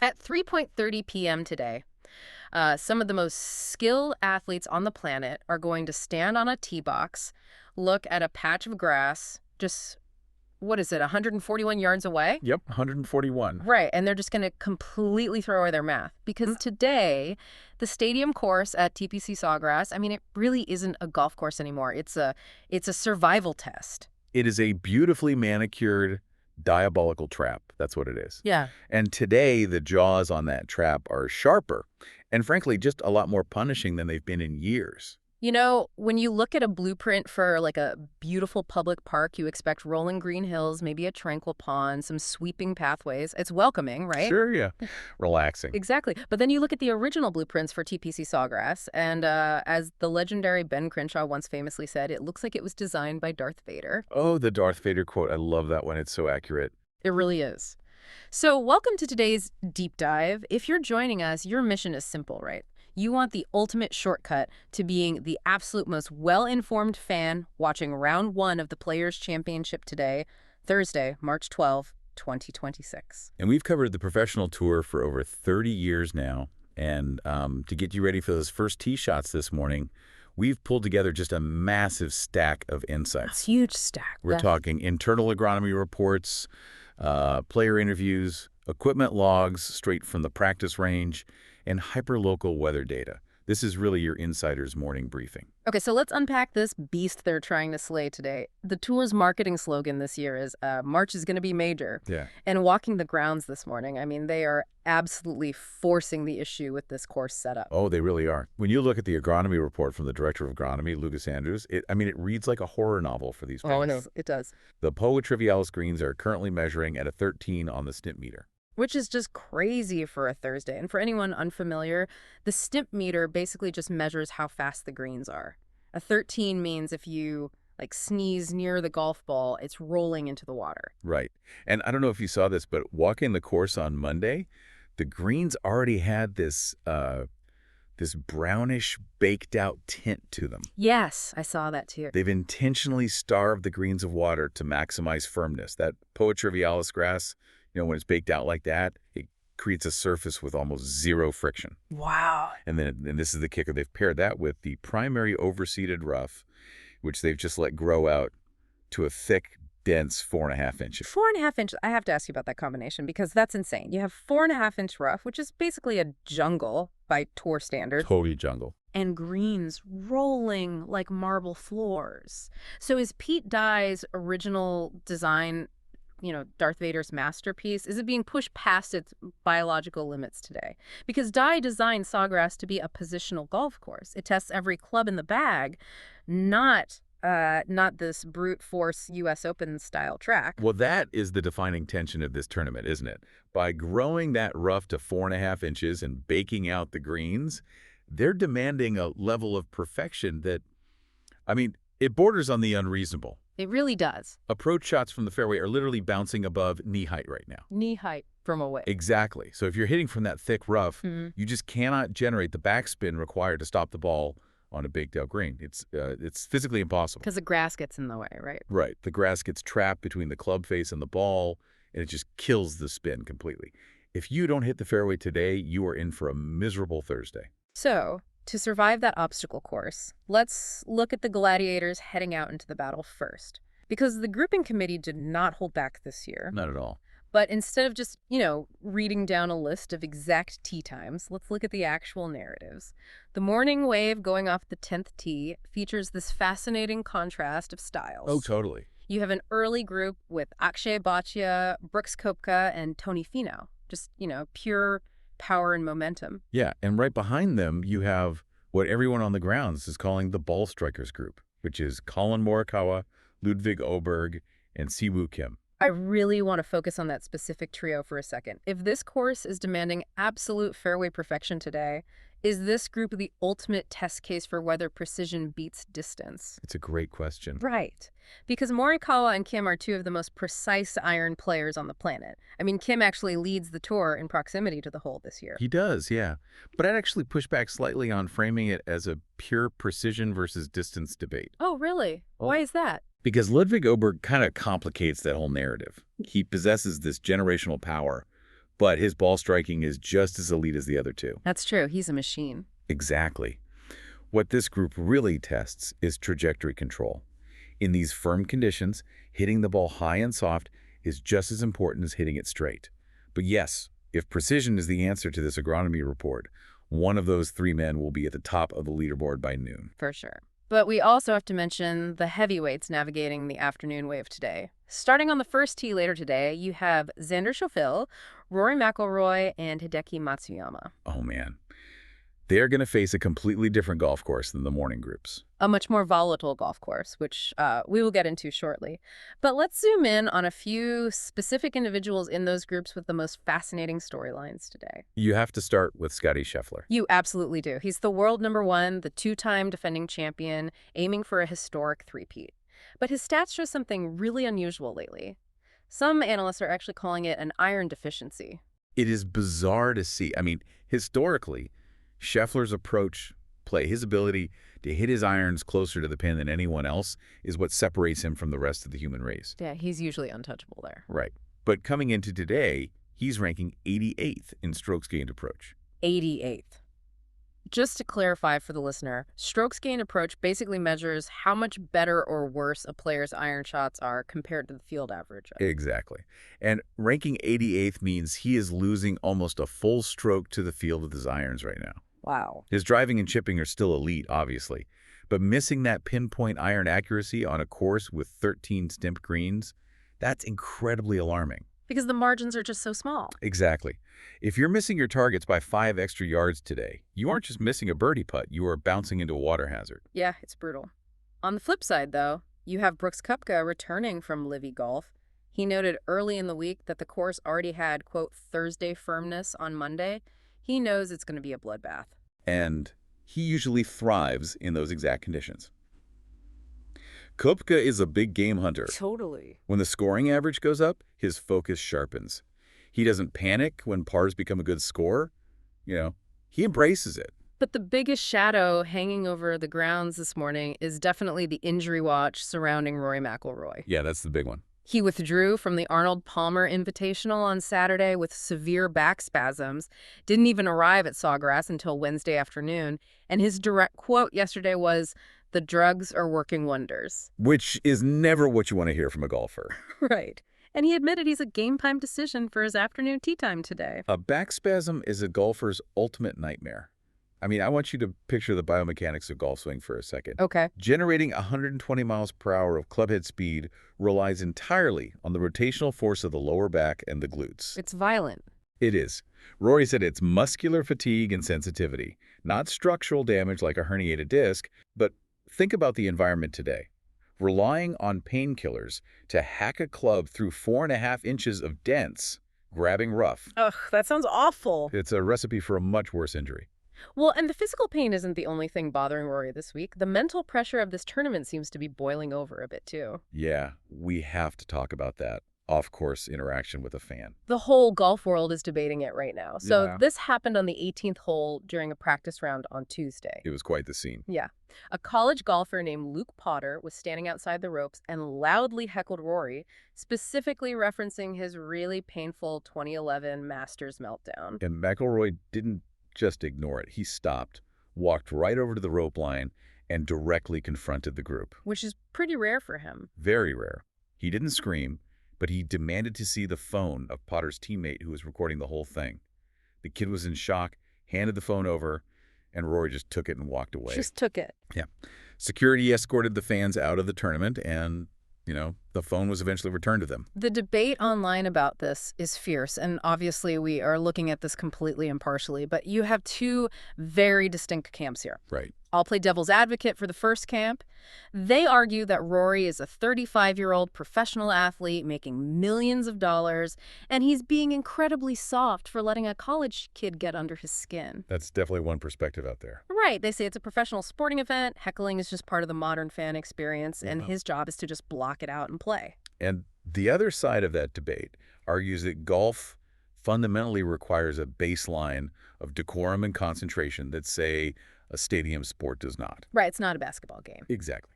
At 3:30 p.m. today, some of the most skilled athletes on the planet are going to stand on a tee box, look at a patch of grass, just, what is it, 141 yards away? Yep, 141. Right, and they're just going to completely throw away their math. Because today, the stadium course at TPC Sawgrass, I mean, it really isn't a golf course anymore. It's a survival test. It is a beautifully manicured diabolical trap. That's what it is. Yeah. And today, the jaws on that trap are sharper and, frankly, just a lot more punishing than they've been in years. You know, when you look at a blueprint for like a beautiful public park, you expect rolling green hills, maybe a tranquil pond, some sweeping pathways. It's welcoming, right? Sure, yeah. Relaxing. Exactly. But then you look at the original blueprints for TPC Sawgrass, and as the legendary Ben Crenshaw once famously said, it looks like it was designed by Darth Vader. Oh, the Darth Vader quote. I love that one. It's so accurate. It really is. So welcome to today's deep dive. If you're joining us, your mission is simple, right? You want the ultimate shortcut to being the absolute most well-informed fan watching round one of the Players' Championship today, Thursday, March 12, 2026. And we've covered the professional tour for over 30 years now. And to get you ready for those first tee shots this morning, we've pulled together just a massive stack of insights. A huge stack. We're talking internal agronomy reports, player interviews, equipment logs straight from the practice range, and hyperlocal weather data. This is really your insider's morning briefing. Okay, so let's unpack this beast they're trying to slay today. The tour's marketing slogan this year is March is going to be major. Yeah. And walking the grounds this morning, I mean, they are absolutely forcing the issue with this course setup. Oh, they really are. When you look at the agronomy report from the director of agronomy, Lucas Andrews, it reads like a horror novel for these Oh, I know, greens. it does. The Poa trivialis greens are currently measuring at a 13 on the stimp meter. Which is just crazy for a Thursday. And for anyone unfamiliar, the stimp meter basically just measures how fast the greens are. A 13 means if you sneeze near the golf ball, it's rolling into the water. Right. And I don't know if you saw this, but walking the course on Monday, the greens already had this brownish baked out tint to them. Yes, I saw that too. They've intentionally starved the greens of water to maximize firmness. That Poa trivialis grass, when it's baked out like that, it creates a surface with almost zero friction. Wow. And this is the kicker, they've paired that with the primary overseeded rough, which they've just let grow out to a thick, dense 4.5 inches. 4.5 inches. I have to ask you about that combination because that's insane. You have 4.5-inch rough, which is basically a jungle by tour standards. Totally jungle. And greens rolling like marble floors. So is Pete Dye's original design, Darth Vader's masterpiece, is it being pushed past its biological limits today? Because Dye designed Sawgrass to be a positional golf course. It tests every club in the bag, not this brute force U.S. Open style track. Well, that is the defining tension of this tournament, isn't it? By growing that rough to 4.5 inches and baking out the greens, they're demanding a level of perfection that, it borders on the unreasonable. It really does. Approach shots from the fairway are literally bouncing above knee height right now. Knee height from away. Exactly. So if you're hitting from that thick rough, you just cannot generate the backspin required to stop the ball on a baked out green. It's physically impossible. Because the grass gets in the way, right? Right. The grass gets trapped between the club face and the ball, and it just kills the spin completely. If you don't hit the fairway today, you are in for a miserable Thursday. So, to survive that obstacle course, let's look at the gladiators heading out into the battle first. Because the grouping committee did not hold back this year. Not at all. But instead of just, reading down a list of exact tee times, let's look at the actual narratives. The morning wave going off the 10th tee features this fascinating contrast of styles. Oh, totally. You have an early group with Akshay Bhatia, Brooks Koepka, and Tony Finau. Just, pure power and momentum. Yeah, and right behind them, you have what everyone on the grounds is calling the ball strikers group, which is Colin Morikawa, Ludwig Åberg, and Siwoo Kim. I really want to focus on that specific trio for a second. If this course is demanding absolute fairway perfection today, is this group the ultimate test case for whether precision beats distance? It's a great question. Right. Because Morikawa and Kim are two of the most precise iron players on the planet. Kim actually leads the tour in proximity to the hole this year. He does, yeah. But I'd actually push back slightly on framing it as a pure precision versus distance debate. Oh, really? Why is that? Because Ludwig Åberg kind of complicates that whole narrative. He possesses this generational power, but his ball striking is just as elite as the other two. That's true. He's a machine. Exactly. What this group really tests is trajectory control. In these firm conditions, hitting the ball high and soft is just as important as hitting it straight. But yes, if precision is the answer to this agronomy report, one of those three men will be at the top of the leaderboard by noon. For sure. But we also have to mention the heavyweights navigating the afternoon wave today. Starting on the first tee later today, you have Xander Schauffele, Rory McIlroy, and Hideki Matsuyama. Oh man. They are going to face a completely different golf course than the morning groups. A much more volatile golf course, which we will get into shortly. But let's zoom in on a few specific individuals in those groups with the most fascinating storylines today. You have to start with Scottie Scheffler. You absolutely do. He's the world #1, the two-time defending champion, aiming for a historic three-peat. But his stats show something really unusual lately. Some analysts are actually calling it an iron deficiency. It is bizarre to see. I mean, historically, Scheffler's approach play, his ability to hit his irons closer to the pin than anyone else, is what separates him from the rest of the human race. Yeah, he's usually untouchable there. Right. But coming into today, he's ranking 88th in strokes gained approach. 88th. Just to clarify for the listener, strokes gained approach basically measures how much better or worse a player's iron shots are compared to the field average. Exactly. And ranking 88th means he is losing almost a full stroke to the field with his irons right now. Wow. His driving and chipping are still elite, obviously, but missing that pinpoint iron accuracy on a course with 13 stimp greens, that's incredibly alarming. Because the margins are just so small. Exactly. If you're missing your targets by 5 extra yards today, you aren't just missing a birdie putt, you are bouncing into a water hazard. Yeah, it's brutal. On the flip side, though, you have Brooks Koepka returning from Livy Golf. He noted early in the week that the course already had, quote, Thursday firmness on Monday. He knows it's going to be a bloodbath. And he usually thrives in those exact conditions. Koepka is a big game hunter. Totally. When the scoring average goes up, his focus sharpens. He doesn't panic when pars become a good score. He embraces it. But the biggest shadow hanging over the grounds this morning is definitely the injury watch surrounding Rory McIlroy. Yeah, that's the big one. He withdrew from the Arnold Palmer Invitational on Saturday with severe back spasms, didn't even arrive at Sawgrass until Wednesday afternoon, and his direct quote yesterday was, "The drugs are working wonders." Which is never what you want to hear from a golfer. Right. And he admitted he's a game-time decision for his afternoon tee time today. A back spasm is a golfer's ultimate nightmare. I mean, I want you to picture the biomechanics of golf swing for a second. Okay. Generating 120 miles per hour of clubhead speed relies entirely on the rotational force of the lower back and the glutes. It's violent. It is. Rory said it's muscular fatigue and sensitivity, not structural damage like a herniated disc, but think about the environment today. Relying on painkillers to hack a club through 4.5 inches of dense, grabbing rough. Ugh, that sounds awful. It's a recipe for a much worse injury. Well, and the physical pain isn't the only thing bothering Rory this week. The mental pressure of this tournament seems to be boiling over a bit, too. Yeah, we have to talk about that off-course interaction with a fan. The whole golf world is debating it right now. So Yeah. this happened on the 18th hole during a practice round on Tuesday. It was quite the scene. Yeah. A college golfer named Luke Potter was standing outside the ropes and loudly heckled Rory, specifically referencing his really painful 2011 Masters meltdown. And McIlroy didn't just ignore it. He stopped, walked right over to the rope line, and directly confronted the group. Which is pretty rare for him. Very rare. He didn't scream, but he demanded to see the phone of Potter's teammate who was recording the whole thing. The kid was in shock, handed the phone over, and Rory just took it and walked away. Just took it. Yeah. Security escorted the fans out of the tournament, and, the phone was eventually returned to them. The debate online about this is fierce, and obviously we are looking at this completely impartially, but you have two very distinct camps here. Right. I'll play devil's advocate for the first camp. They argue that Rory is a 35-year-old professional athlete making millions of dollars, and he's being incredibly soft for letting a college kid get under his skin. That's definitely one perspective out there. Right. They say it's a professional sporting event. Heckling is just part of the modern fan experience, and his job is to just block it out and play. And the other side of that debate argues that golf fundamentally requires a baseline of decorum and concentration that, say, a stadium sport does not. Right. It's not a basketball game. Exactly.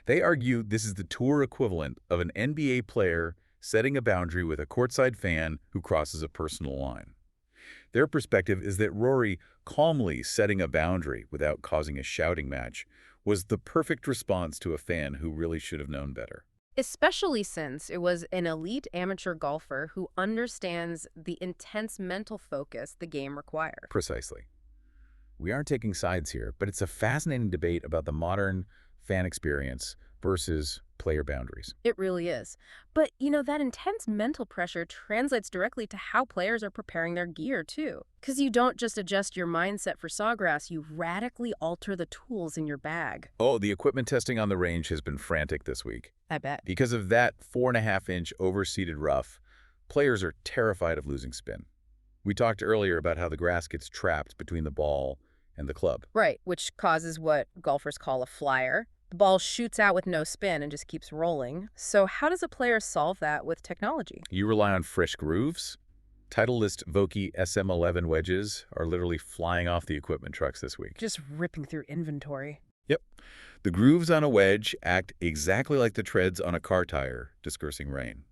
They argue this is the tour equivalent of an NBA player setting a boundary with a courtside fan who crosses a personal line. Their perspective is that Rory calmly setting a boundary without causing a shouting match was the perfect response to a fan who really should have known better. Especially since it was an elite amateur golfer who understands the intense mental focus the game requires. Precisely. We aren't taking sides here, but it's a fascinating debate about the modern fan experience versus player boundaries. It really is. But, that intense mental pressure translates directly to how players are preparing their gear, too. Because you don't just adjust your mindset for Sawgrass, you radically alter the tools in your bag. Oh, the equipment testing on the range has been frantic this week. I bet. Because of that 4.5-inch overseeded rough, players are terrified of losing spin. We talked earlier about how the grass gets trapped between the ball and the club. Right, which causes what golfers call a flyer. The ball shoots out with no spin and just keeps rolling. So how does a player solve that with technology? You rely on fresh grooves. Titleist Vokey SM11 wedges are literally flying off the equipment trucks this week. Just ripping through inventory. Yep. The grooves on a wedge act exactly like the treads on a car tire, dispersing rain.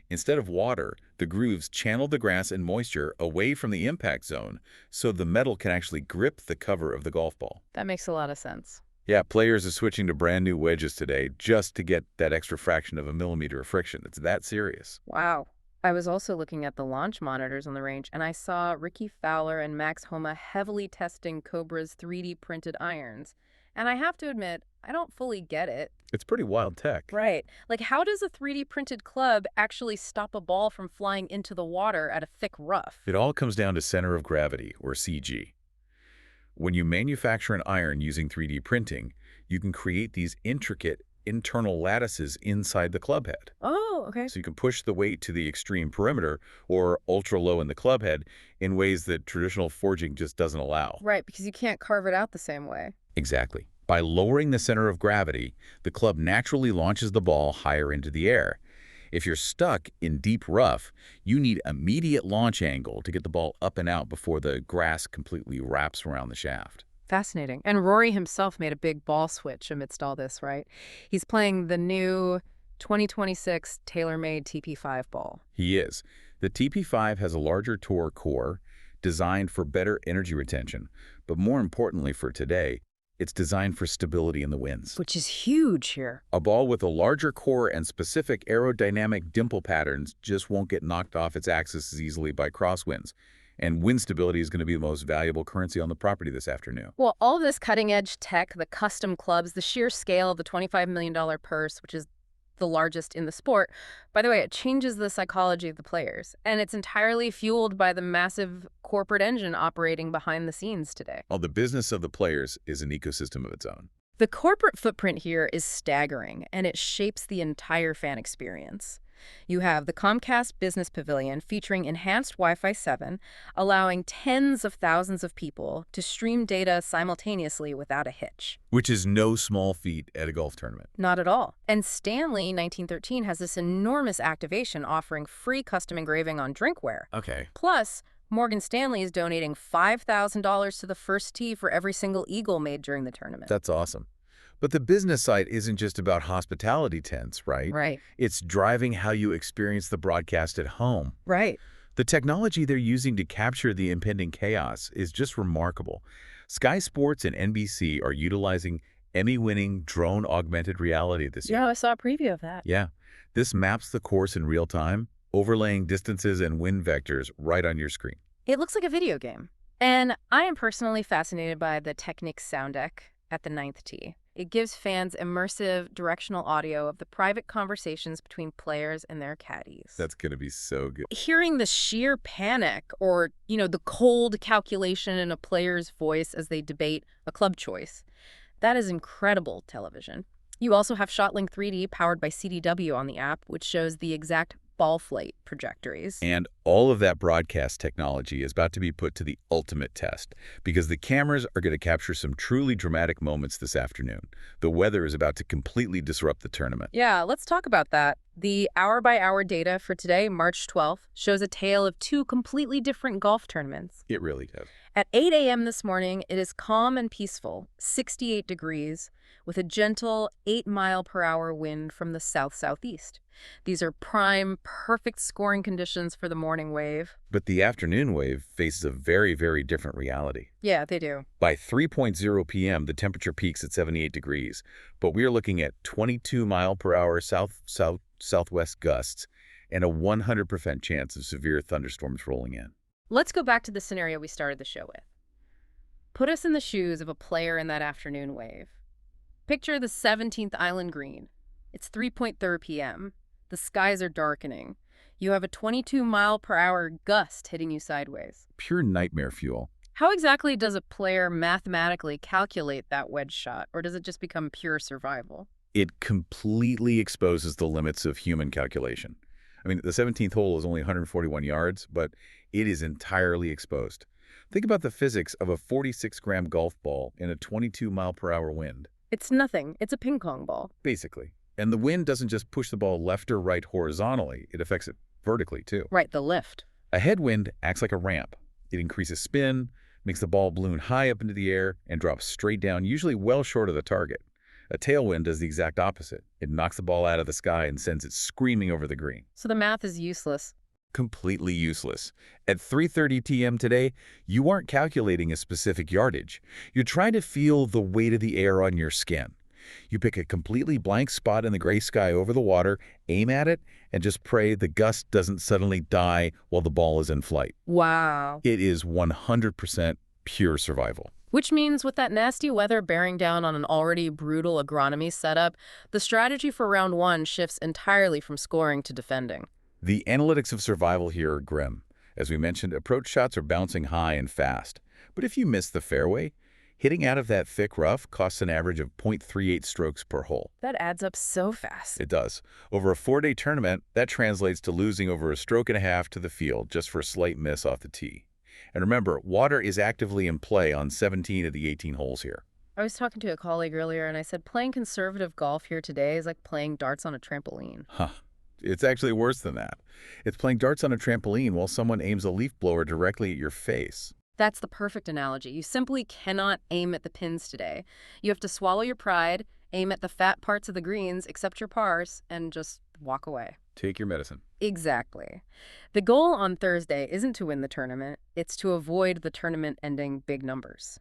Instead of water, the grooves channel the grass and moisture away from the impact zone so the metal can actually grip the cover of the golf ball. That makes a lot of sense. Yeah, players are switching to brand new wedges today just to get that extra fraction of a millimeter of friction. It's that serious. Wow. I was also looking at the launch monitors on the range, and I saw Ricky Fowler and Max Homa heavily testing Cobra's 3D printed irons. And I have to admit, I don't fully get it. It's pretty wild tech. Right. Like, how does a 3D printed club actually stop a ball from flying into the water at a thick rough? It all comes down to center of gravity, or CG. When you manufacture an iron using 3D printing, you can create these intricate internal lattices inside the club head. Oh, okay. So you can push the weight to the extreme perimeter or ultra low in the club head in ways that traditional forging just doesn't allow. Right, because you can't carve it out the same way. Exactly. By lowering the center of gravity, the club naturally launches the ball higher into the air. If you're stuck in deep rough, you need immediate launch angle to get the ball up and out before the grass completely wraps around the shaft. Fascinating. And Rory himself made a big ball switch amidst all this, right? He's playing the new 2026 tailor-made TP5 ball. He is. The TP5 has a larger tour core designed for better energy retention, but more importantly for today, it's designed for stability in the winds. Which is huge here. A ball with a larger core and specific aerodynamic dimple patterns just won't get knocked off its axis as easily by crosswinds. And wind stability is going to be the most valuable currency on the property this afternoon. Well, all this cutting-edge tech, the custom clubs, the sheer scale of the $25 million purse, which is the largest in the sport, by the way, it changes the psychology of the players. And it's entirely fueled by the massive corporate engine operating behind the scenes today. Well, the business of the players is an ecosystem of its own. The corporate footprint here is staggering, and it shapes the entire fan experience. You have the Comcast Business Pavilion featuring enhanced Wi-Fi 7, allowing tens of thousands of people to stream data simultaneously without a hitch. Which is no small feat at a golf tournament. Not at all. And Stanley 1913 has this enormous activation offering free custom engraving on drinkware. Okay. Plus, Morgan Stanley is donating $5,000 to the first tee for every single eagle made during the tournament. That's awesome. But the business side isn't just about hospitality tents, right? Right. It's driving how you experience the broadcast at home. Right. The technology they're using to capture the impending chaos is just remarkable. Sky Sports and NBC are utilizing Emmy-winning drone augmented reality this year. Yeah, I saw a preview of that. Yeah. This maps the course in real time, overlaying distances and wind vectors right on your screen. It looks like a video game. And I am personally fascinated by the Technics sound deck at the 9th tee. It gives fans immersive directional audio of the private conversations between players and their caddies. That's going to be so good. Hearing the sheer panic or, the cold calculation in a player's voice as they debate a club choice, that is incredible television. You also have ShotLink 3D powered by CDW on the app, which shows the exact ball flight trajectories. And all of that broadcast technology is about to be put to the ultimate test because the cameras are going to capture some truly dramatic moments this afternoon. The weather is about to completely disrupt the tournament. Yeah, let's talk about that. The hour-by-hour data for today, March 12th, shows a tale of two completely different golf tournaments. It really does. At 8 a.m. this morning, it is calm and peaceful, 68 degrees, with a gentle 8-mile-per-hour wind from the south-southeast. These are prime, perfect scoring conditions for the morning wave. But the afternoon wave faces a very, very different reality. Yeah, they do. By 3:00 p.m., the temperature peaks at 78 degrees, but we are looking at 22-mile-per-hour southwest gusts and a 100% chance of severe thunderstorms rolling in. Let's go back to the scenario we started the show with. Put us in the shoes of a player in that afternoon wave. Picture the 17th island green. It's 3:30 p.m. The skies are darkening. You have a 22-mile-per-hour gust hitting you sideways. Pure nightmare fuel. How exactly does a player mathematically calculate that wedge shot, or does it just become pure survival? It completely exposes the limits of human calculation. I mean, the 17th hole is only 141 yards, but it is entirely exposed. Think about the physics of a 46-gram golf ball in a 22-mile-per-hour wind. It's nothing. It's a ping pong ball. Basically. And the wind doesn't just push the ball left or right horizontally, it affects it vertically too. Right, the lift. A headwind acts like a ramp. It increases spin, makes the ball balloon high up into the air, and drops straight down, usually well short of the target. A tailwind does the exact opposite. It knocks the ball out of the sky and sends it screaming over the green. So the math is useless. Completely useless. At 3:30 p.m. today, you aren't calculating a specific yardage. You're trying to feel the weight of the air on your skin. You pick a completely blank spot in the gray sky over the water, aim at it, and just pray the gust doesn't suddenly die while the ball is in flight. Wow. It is 100% pure survival. Which means with that nasty weather bearing down on an already brutal agronomy setup, the strategy for round one shifts entirely from scoring to defending. The analytics of survival here are grim. As we mentioned, approach shots are bouncing high and fast. But if you miss the fairway, hitting out of that thick rough costs an average of 0.38 strokes per hole. That adds up so fast. It does. Over a 4-day tournament, that translates to losing over a stroke and a half to the field just for a slight miss off the tee. And remember, water is actively in play on 17 of the 18 holes here. I was talking to a colleague earlier and I said playing conservative golf here today is like playing darts on a trampoline. Huh. It's actually worse than that. It's playing darts on a trampoline while someone aims a leaf blower directly at your face. That's the perfect analogy. You simply cannot aim at the pins today. You have to swallow your pride, aim at the fat parts of the greens, accept your pars, and just walk away. Take your medicine. Exactly. The goal on Thursday isn't to win the tournament. It's to avoid the tournament ending big numbers.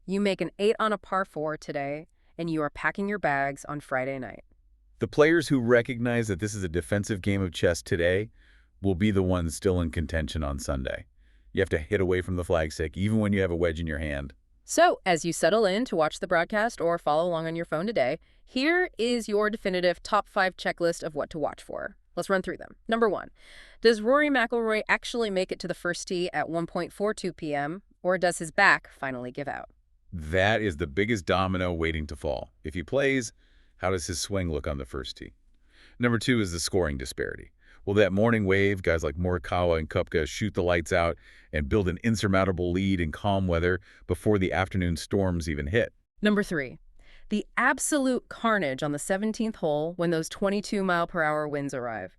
You make an 8 on a par 4 today, and you are packing your bags on Friday night. The players who recognize that this is a defensive game of chess today will be the ones still in contention on Sunday. You have to hit away from the flagstick, even when you have a wedge in your hand. So, as you settle in to watch the broadcast or follow along on your phone today, here is your definitive top 5 checklist of what to watch for. Let's run through them. Number 1, does Rory McIlroy actually make it to the first tee at 1:42 p.m., or does his back finally give out? That is the biggest domino waiting to fall. If he plays, how does his swing look on the first tee? Number 2 is the scoring disparity. Will that morning wave, guys like Morikawa and Koepka, shoot the lights out and build an insurmountable lead in calm weather before the afternoon storms even hit? Number 3, the absolute carnage on the 17th hole when those 22-mile-per-hour winds arrive.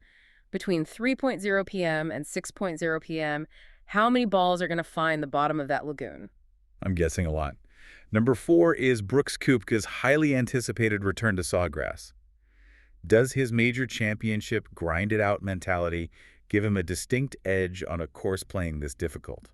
Between 3:00 p.m. and 6:00 p.m., how many balls are going to find the bottom of that lagoon? I'm guessing a lot. Number 4 is Brooks Koepka's highly anticipated return to Sawgrass. Does his major championship grind-it-out mentality give him a distinct edge on a course playing this difficult?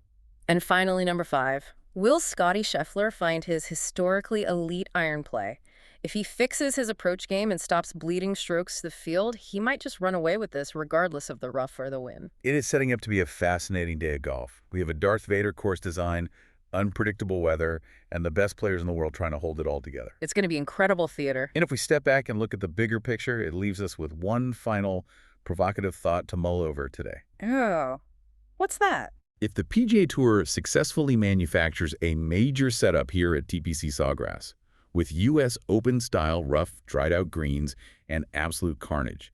And finally, number 5, will Scottie Scheffler find his historically elite iron play? If he fixes his approach game and stops bleeding strokes to the field, he might just run away with this regardless of the rough or the win. It is setting up to be a fascinating day of golf. We have a Darth Vader course design, unpredictable weather, and the best players in the world trying to hold it all together. It's going to be incredible theater. And if we step back and look at the bigger picture, it leaves us with one final provocative thought to mull over today. Oh, what's that? If the PGA Tour successfully manufactures a major setup here at TPC Sawgrass, with U.S. Open-style rough, dried-out greens and absolute carnage,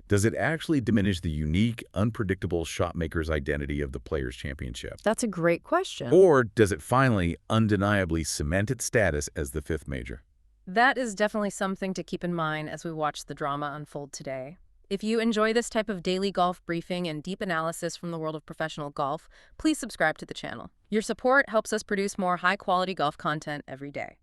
does it actually diminish the unique, unpredictable shotmaker's identity of the Players' Championship? That's a great question. Or does it finally, undeniably cement its status as the 5th major? That is definitely something to keep in mind as we watch the drama unfold today. If you enjoy this type of daily golf briefing and deep analysis from the world of professional golf, please subscribe to the channel. Your support helps us produce more high-quality golf content every day.